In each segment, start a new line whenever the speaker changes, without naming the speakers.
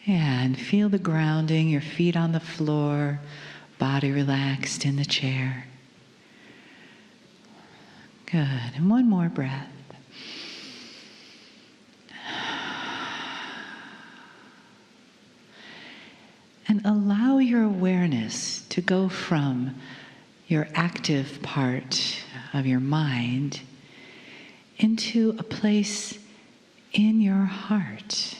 Yeah, and feel the grounding, your feet on the floor, body relaxed in the chair. Good. And one more breath. And allow your awareness to go from your active part of your mind into a place in your heart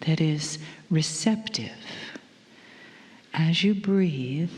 that is receptive. As you breathe,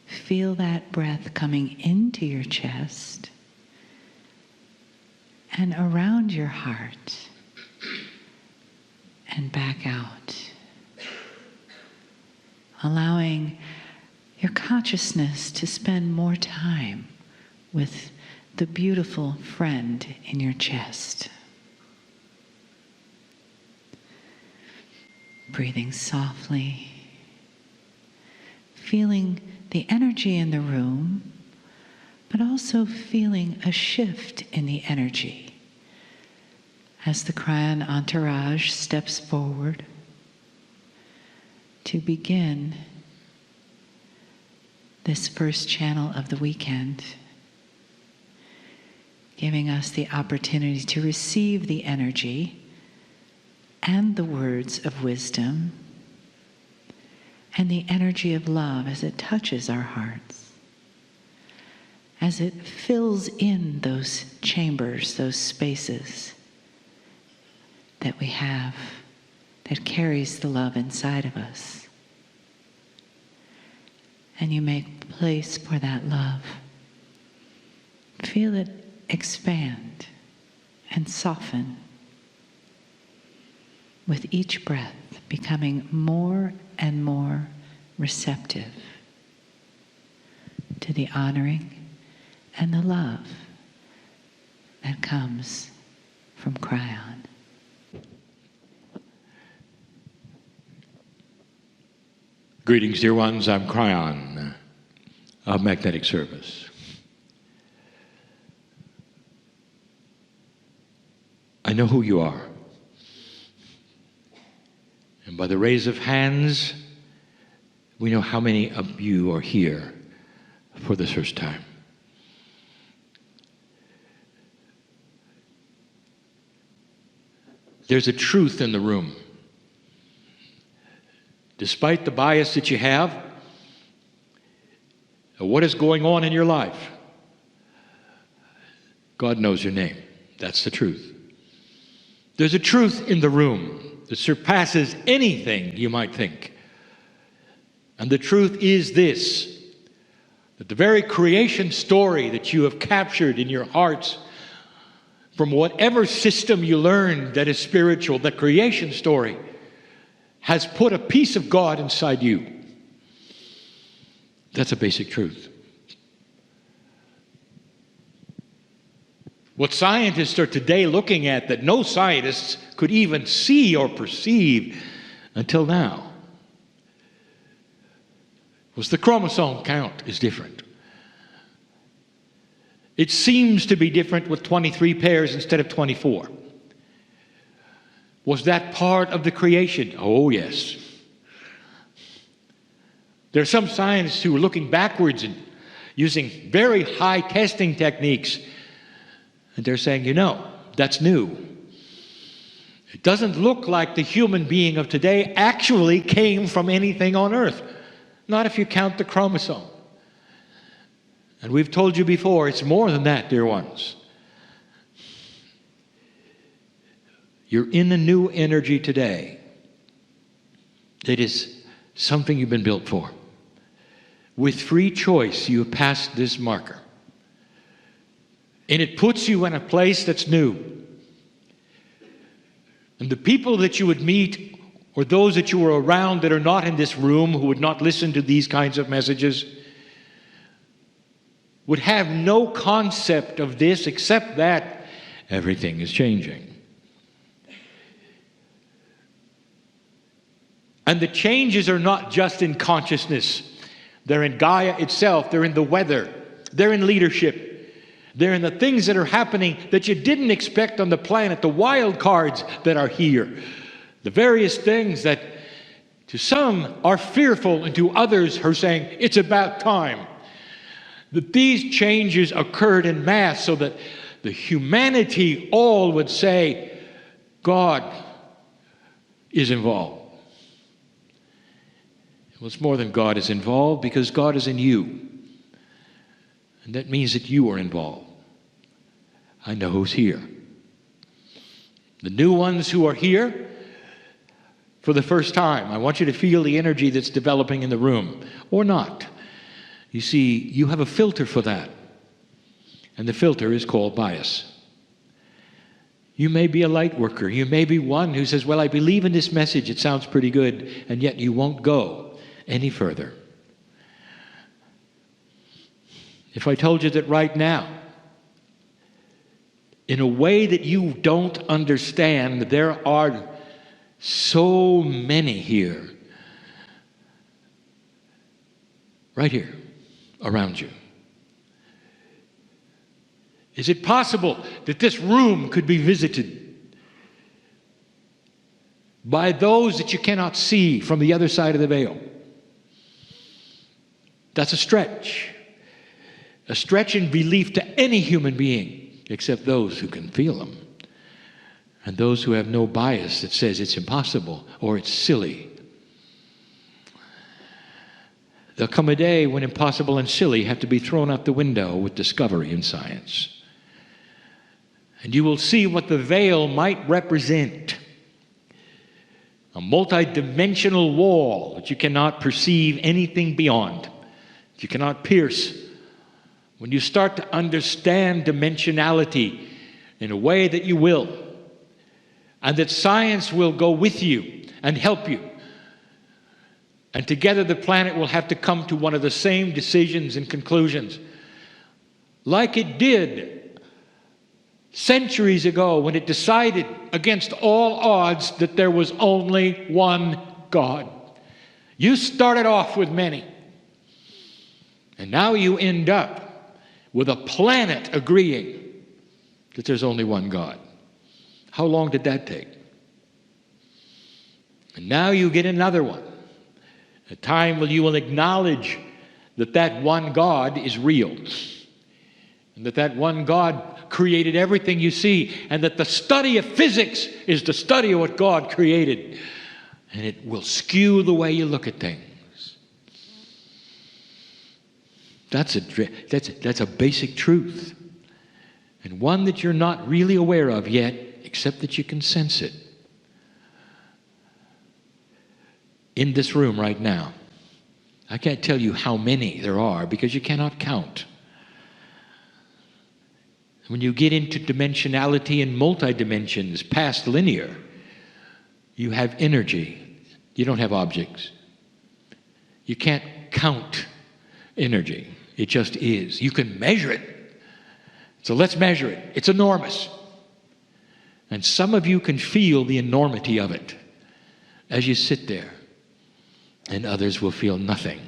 feel that breath coming into your chest and around your heart and back out. Allowing your consciousness to spend more time with the beautiful friend in your chest. Breathing softly, feeling the energy in the room, but also feeling a shift in the energy as the Kryon entourage steps forward to begin this first channel of the weekend, giving us the opportunity to receive the energy and the words of wisdom and the energy of love as it touches our hearts, as it fills in those chambers, those spaces that we have that carries the love inside of us. And you make place for that love. Feel it expand and soften with each breath, becoming more and more receptive to the honoring and the love that comes from Kryon.
Greetings, dear ones. I'm Kryon of Magnetic Service. I know who you are. And by the raise of hands, we know how many of you are here for the first time. There's a truth in the room. Despite the bias that you have, what is going on in your life, God knows your name. That's the truth. There's a truth in the room that surpasses anything you might think. And the truth is this, that the very creation story that you have captured in your hearts from whatever system you learned that is spiritual, the creation story has put a piece of God inside you. That's a basic truth. What scientists are today looking at that no scientists could even see or perceive until now was the chromosome count is different. It seems to be different with 23 pairs instead of 24. Was that part of the creation? Oh, yes. There are some scientists who are looking backwards and using very high testing techniques. And they're saying, you know, that's new. It doesn't look like the human being of today actually came from anything on earth. Not if you count the chromosome. And we've told you before, it's more than that, dear ones. You're in a new energy today. It is something you've been built for. With free choice, you have passed this marker. And it puts you in a place that's new. And the people that you would meet, or those that you were around that are not in this room, who would not listen to these kinds of messages, would have no concept of this except that everything is changing. And the changes are not just in consciousness. They're in Gaia itself. They're in the weather. They're in leadership. They're in the things that are happening that you didn't expect on the planet, the wild cards that are here. The various things that to some are fearful and to others are saying, it's about time. That these changes occurred in mass so that the humanity all would say, God is involved. Well, it's more than God is involved, because God is in you. And that means that you are involved. I know who's here. The new ones who are here for the first time, I want you to feel the energy that's developing in the room, or not. You see, you have a filter for that. And the filter is called bias. You may be a light worker. You may be one who says, well, I believe in this message. It sounds pretty good. And yet you won't go any further. If I told you that right now, in a way that you don't understand, there are so many here, right here, around you. Is it possible that this room could be visited by those that you cannot see from the other side of the veil? That's a stretch in belief to any human being, except those who can feel them, and those who have no bias that says it's impossible or it's silly. There'll come a day when impossible and silly have to be thrown out the window with discovery in science. And you will see what the veil might represent. A multidimensional wall that you cannot perceive anything beyond, that you cannot pierce. When you start to understand dimensionality in a way that you will, and that science will go with you and help you, and together the planet will have to come to one of the same decisions and conclusions, like it did centuries ago when it decided against all odds that there was only one God. You started off with many, and now you end up with a planet agreeing that there's only one God. How long did that take? And now you get another one. A time when you will acknowledge that that one God is real, and that one God created everything you see, and that the study of physics is the study of what God created, and it will skew the way you look at things. That's a basic truth, and one that you're not really aware of yet, except that you can sense it. In this room right now, I can't tell you how many there are because you cannot count. When you get into dimensionality and multi-dimensions past linear, you have energy. You don't have objects. You can't count energy. It just is. You can measure it. So let's measure it. It's enormous. And some of you can feel the enormity of it as you sit there, and others will feel nothing.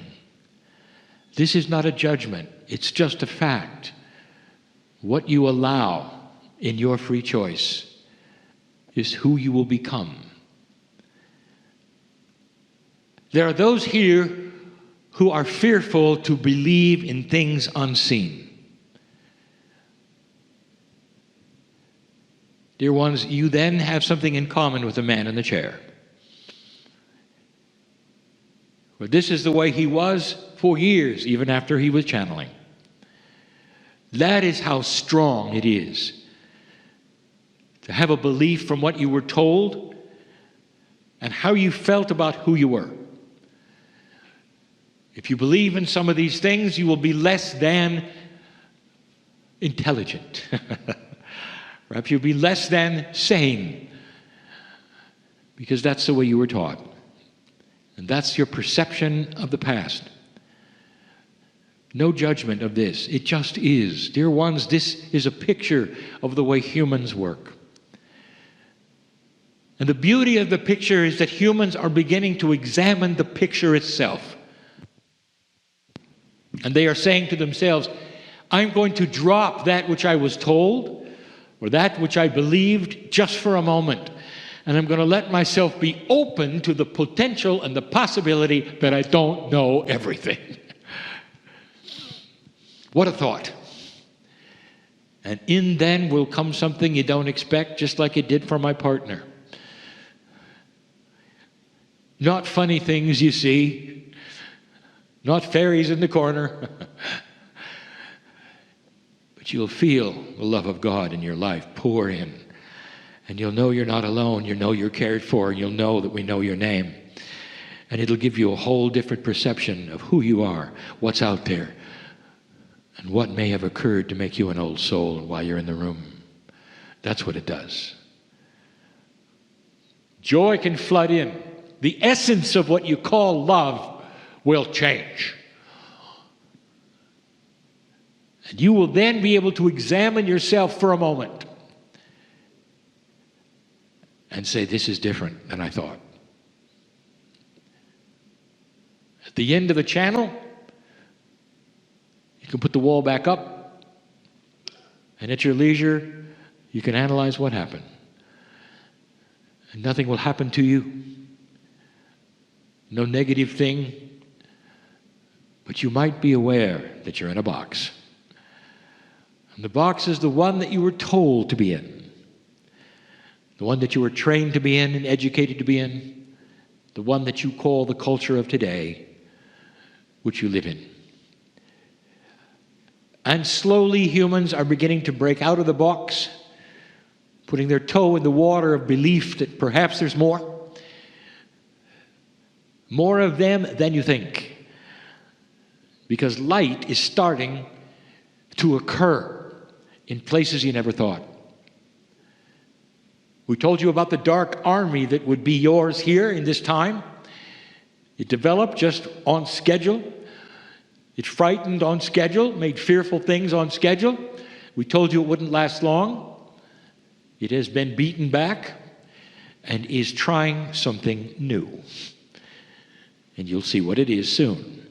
This is not a judgment. It's just a fact. What you allow in your free choice is who you will become. There are those here who are fearful to believe in things unseen. Dear ones, you then have something in common with the man in the chair. But this is the way he was for years, even after he was channeling. That is how strong it is to have a belief from what you were told and how you felt about who you were. If you believe in some of these things, you will be less than intelligent. Perhaps you'll be less than sane, because that's the way you were taught. And that's your perception of the past. No judgment of this. It just is. Dear ones, this is a picture of the way humans work. And the beauty of the picture is that humans are beginning to examine the picture itself. And they are saying to themselves, I'm going to drop that which I was told or that which I believed just for a moment. And I'm going to let myself be open to the potential and the possibility that I don't know everything. What a thought. And in then will come something you don't expect, just like it did for my partner. Not funny things you see, not fairies in the corner, but you'll feel the love of God in your life pour in. And you'll know you're not alone. You'll know you're cared for. You'll know that we know your name. And it'll give you a whole different perception of who you are, what's out there, and what may have occurred to make you an old soul while you're in the room. That's what it does. Joy can flood in. The essence of what you call love will change. And you will then be able to examine yourself for a moment and say, this is different than I thought. At the end of the channel, you can put the wall back up, and at your leisure, you can analyze what happened. And nothing will happen to you. No negative thing. But you might be aware that you're in a box. And the box is the one that you were told to be in. The one that you were trained to be in and educated to be in. The one that you call the culture of today, which you live in. And slowly humans are beginning to break out of the box, putting their toe in the water of belief that perhaps there's more. More of them than you think. Because light is starting to occur in places you never thought. We told you about the dark army that would be yours here in this time. It developed just on schedule. It frightened on schedule, made fearful things on schedule. We told you it wouldn't last long. It has been beaten back and is trying something new. And you'll see what it is soon.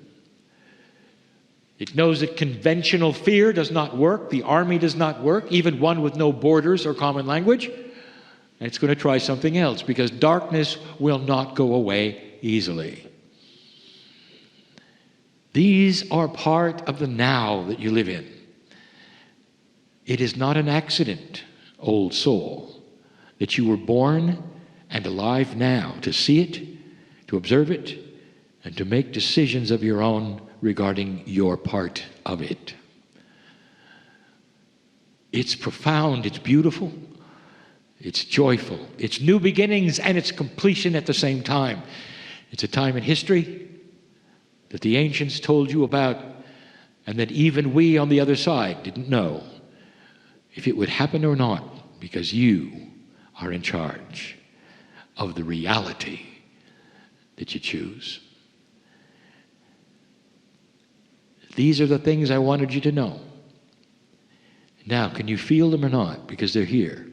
It knows that conventional fear does not work. The army does not work, even one with no borders or common language. And it's going to try something else because darkness will not go away easily. These are part of the now that you live in. It is not an accident, old soul, that you were born and alive now to see it, to observe it, and to make decisions of your own regarding your part of it. It's profound, it's beautiful, it's joyful, it's new beginnings and it's completion at the same time. It's a time in history that the ancients told you about and that even we on the other side didn't know if it would happen or not, because you are in charge of the reality that you choose. These are the things I wanted you to know. Now, can you feel them or not? Because they're here.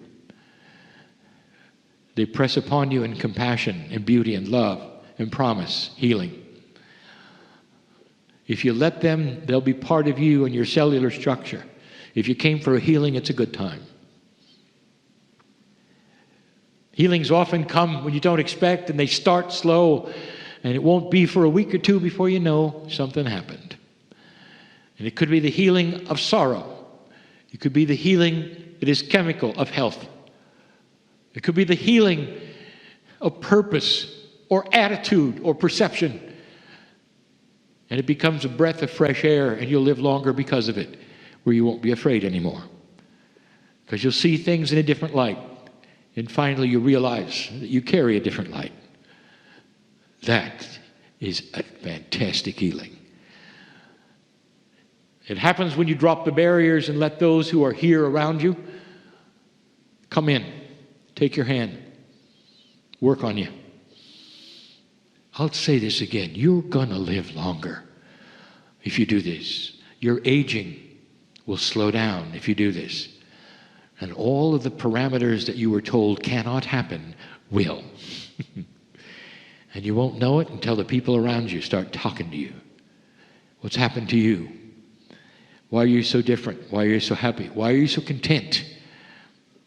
They press upon you in compassion and beauty and love and promise, healing. If you let them, they'll be part of you and your cellular structure. If you came for a healing, it's a good time. Healings often come when you don't expect, and they start slow, and it won't be for a week or two before you know something happened. And it could be the healing of sorrow. It could be the healing that is chemical of health. It could be the healing of purpose or attitude or perception. And it becomes a breath of fresh air, and you'll live longer because of it, where you won't be afraid anymore. Because you'll see things in a different light. And finally you realize that you carry a different light. That is a fantastic healing. It happens when you drop the barriers and let those who are here around you come in, take your hand, work on you. I'll say this again. You're going to live longer if you do this. Your aging will slow down if you do this. And all of the parameters that you were told cannot happen will. And you won't know it until the people around you start talking to you. What's happened to you? Why are you so different? Why are you so happy? Why are you so content?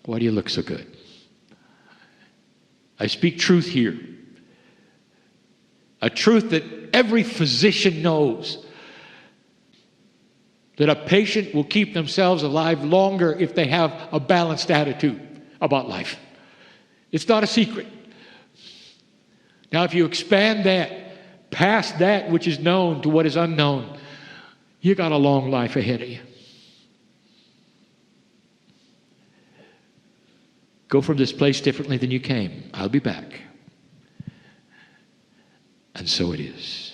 Why do you look so good? I speak truth here. A truth that every physician knows. That a patient will keep themselves alive longer if they have a balanced attitude about life. It's not a secret. Now, if you expand that past that which is known to what is unknown, you got a long life ahead of you. Go from this place differently than you came. I'll be back. And so it is.